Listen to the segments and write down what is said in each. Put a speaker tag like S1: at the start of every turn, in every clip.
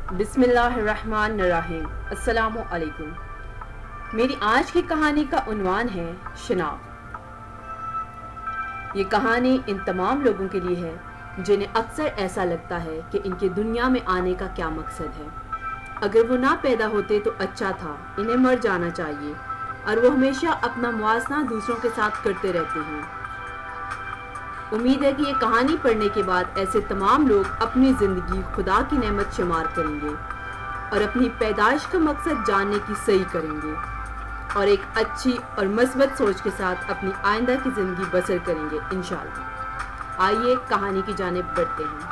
S1: بسم اللہ الرحمن الرحیم۔ السلام علیکم۔ میری آج کی کہانی کا عنوان ہے شناخت۔ یہ کہانی ان تمام لوگوں کے لیے ہے جنہیں اکثر ایسا لگتا ہے کہ ان کے دنیا میں آنے کا کیا مقصد ہے۔ اگر وہ نہ پیدا ہوتے تو اچھا تھا، انہیں مر جانا چاہیے، اور وہ ہمیشہ اپنا موازنہ دوسروں کے ساتھ کرتے رہتے ہیں۔ امید ہے کہ یہ کہانی پڑھنے کے بعد ایسے تمام لوگ اپنی زندگی خدا کی نعمت شمار کریں گے اور اپنی پیدائش کا مقصد جاننے کی صحیح کریں گے اور ایک اچھی اور مثبت سوچ کے ساتھ اپنی آئندہ کی زندگی بسر کریں گے انشاءاللہ۔ آئیے کہانی کی جانب بڑھتے ہیں۔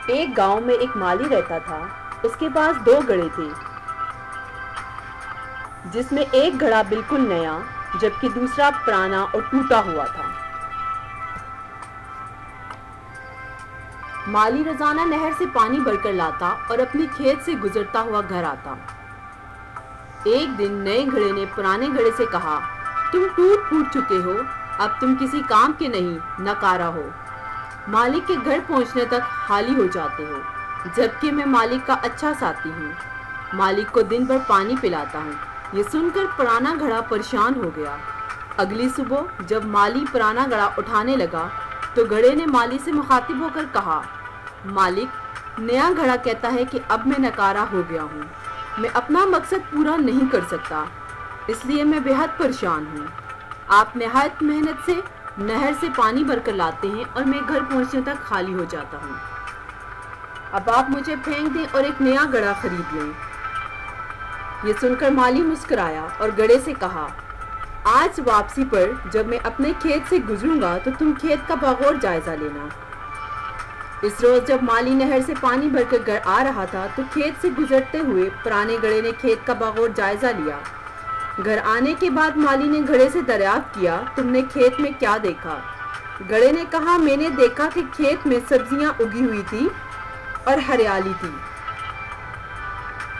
S1: ایک گاؤں میں ایک مالی رہتا تھا۔ اس کے پاس 2 گھڑے تھے، جس میں ایک گھڑا بالکل نیا جبکہ دوسرا پرانا اور ٹوٹا ہوا تھا۔ مالی روزانہ نہر سے پانی بھر کر لاتا اور اپنی کھیت سے گزرتا ہوا گھر آتا۔ ایک دن نئے گھڑے نے پرانے گھڑے سے کہا، تم ٹوٹ پھوٹ چکے ہو، اب تم کسی کام کے نہیں، ناکارہ ہو۔ مالک کے گھر پہنچنے تک خالی ہو جاتے ہو، جبکہ میں مالک کا اچھا ساتھی ہوں، مالک کو دن بھر پانی پلاتا ہوں۔ یہ سن کر پرانا گھڑا پریشان ہو گیا۔ اگلی صبح جب مالی پرانا گھڑا اٹھانے لگا تو گھڑے نے مالی سے مخاطب ہو کر کہا، مالک، نیا گھڑا کہتا ہے کہ اب میں ناکارہ ہو گیا ہوں، میں اپنا مقصد پورا نہیں کر سکتا، اس لیے میں بے حد پریشان ہوں۔ آپ نہایت محنت سے نہر سے پانی بھر کر لاتے ہیں اور میں گھر پہنچنے تک خالی ہو جاتا ہوں۔ اب آپ مجھے پھینک دیں اور ایک نیا گھڑا خرید لیں۔ یہ سن کر مالی مسکرایا اور گھڑے سے کہا، آج واپسی پر جب میں اپنے کھیت سے گزروں گا تو تم کھیت کا بغور جائزہ لینا۔ اس روز جب مالی نہر سے پانی بھر کر گھر آ رہا تھا تو کھیت سے گزرتے ہوئے پرانے گھڑے نے کھیت کا بغور جائزہ لیا۔ گھر آنے کے بعد مالی نے گھڑے سے دریافت کیا، تم نے کھیت میں کیا دیکھا؟ گھڑے نے کہا، میں نے دیکھا کہ کھیت میں سبزیاں اگی ہوئی تھی اور ہریالی تھی،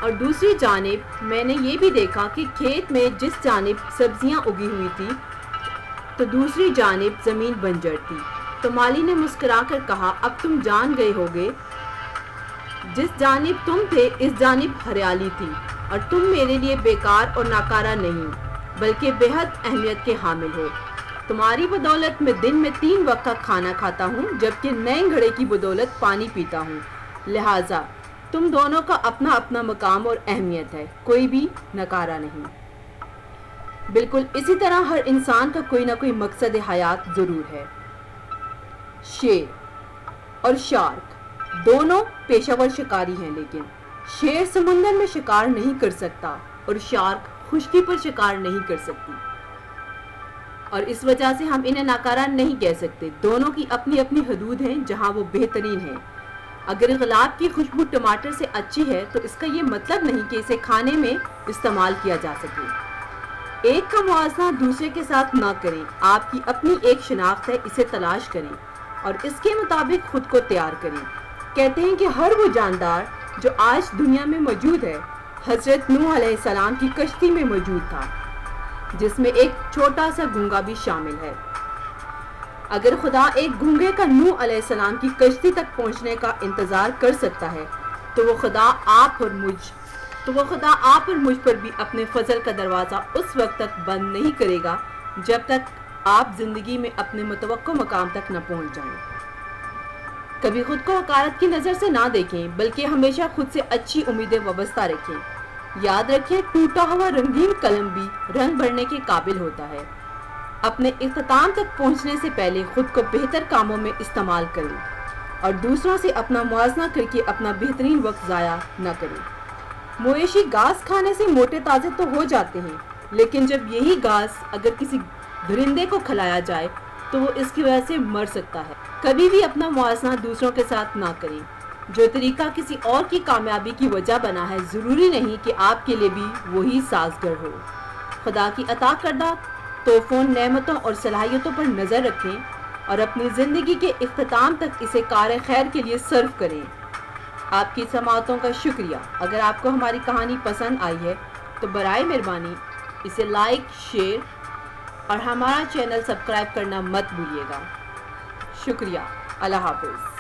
S1: اور دوسری جانب میں نے یہ بھی دیکھا کہ کھیت میں جس جانب سبزیاں اگی ہوئی تھی تو دوسری جانب زمین بنجر تھی۔ تو مالی نے مسکرا کر کہا، اب تم جان گئے ہوگے، جس جانب تم تھے اس جانب ہریالی تھی، اور تم میرے لیے بیکار اور ناکارہ نہیں بلکہ بے حد اہمیت کے حامل ہو۔ تمہاری بدولت میں دن میں 3 وقت کا کھانا کھاتا ہوں، جبکہ نئے گھڑے کی بدولت پانی پیتا ہوں، لہٰذا تم دونوں کا اپنا اپنا مقام اور اہمیت ہے، کوئی بھی ناکارہ نہیں۔ بالکل اسی طرح ہر انسان کا کوئی نہ کوئی مقصد حیات ضرور ہے۔ شیر اور شارک دونوں پیشہ ور شکاری ہیں، لیکن شیر سمندر میں شکار نہیں کر سکتا اور شارک خشکی پر شکار نہیں کر سکتی، اور اس وجہ سے ہم انہیں ناکارہ نہیں کہہ سکتے۔ دونوں کی اپنی اپنی حدود ہیں جہاں وہ بہترین ہیں۔ اگر گلاب کی خوشبو ٹماٹر سے اچھی ہے تو اس کا یہ مطلب نہیں کہ اسے کھانے میں استعمال کیا جا سکے۔ ایک کا موازنہ دوسرے کے ساتھ نہ کریں، آپ کی اپنی ایک شناخت ہے، اسے تلاش کریں اور اس کے مطابق خود کو تیار کریں۔ کہتے ہیں کہ ہر وہ جاندار جو آج دنیا میں موجود ہے حضرت نوح علیہ السلام کی کشتی میں موجود تھا، جس میں ایک چھوٹا سا گونگا بھی شامل ہے۔ اگر خدا ایک گونگے کا نوح علیہ السلام کی کشتی تک پہنچنے کا انتظار کر سکتا ہے تو وہ خدا آپ اور مجھ پر بھی اپنے فضل کا دروازہ اس وقت تک بند نہیں کرے گا جب تک آپ زندگی میں اپنے متوقع مقام تک نہ پہنچ جائیں۔ کبھی خود کو حقارت کی نظر سے نہ دیکھیں، بلکہ ہمیشہ خود سے اچھی امیدیں وابستہ رکھیں۔ یاد رکھیں، ٹوٹا ہوا رنگین قلم بھی رنگ بھرنے کے قابل ہوتا ہے۔ اپنے اختتام تک پہنچنے سے پہلے خود کو بہتر کاموں میں استعمال کریں اور دوسروں سے اپنا موازنہ کر کے اپنا بہترین وقت ضائع نہ کریں۔ مویشی گھاس کھانے سے موٹے تازے تو ہو جاتے ہیں، لیکن جب یہی گھاس اگر کسی درندے کو کھلایا جائے تو وہ اس کی وجہ سے مر سکتا ہے۔ کبھی بھی اپنا موازنہ دوسروں کے ساتھ نہ کریں۔ جو طریقہ کسی اور کی کامیابی کی وجہ بنا ہے، ضروری نہیں کہ آپ کے لیے بھی وہی سازگار ہو۔ خدا کی عطا کردہ تحفوں، نعمتوں اور صلاحیتوں پر نظر رکھیں اور اپنی زندگی کے اختتام تک اسے کار خیر کے لیے صرف کریں۔ آپ کی سماعتوں کا شکریہ۔ اگر آپ کو ہماری کہانی پسند آئی ہے تو برائے مہربانی اسے لائک، شیئر اور ہمارا چینل سبسکرائب کرنا مت بھولیے گا۔ شکریہ۔ اللہ حافظ۔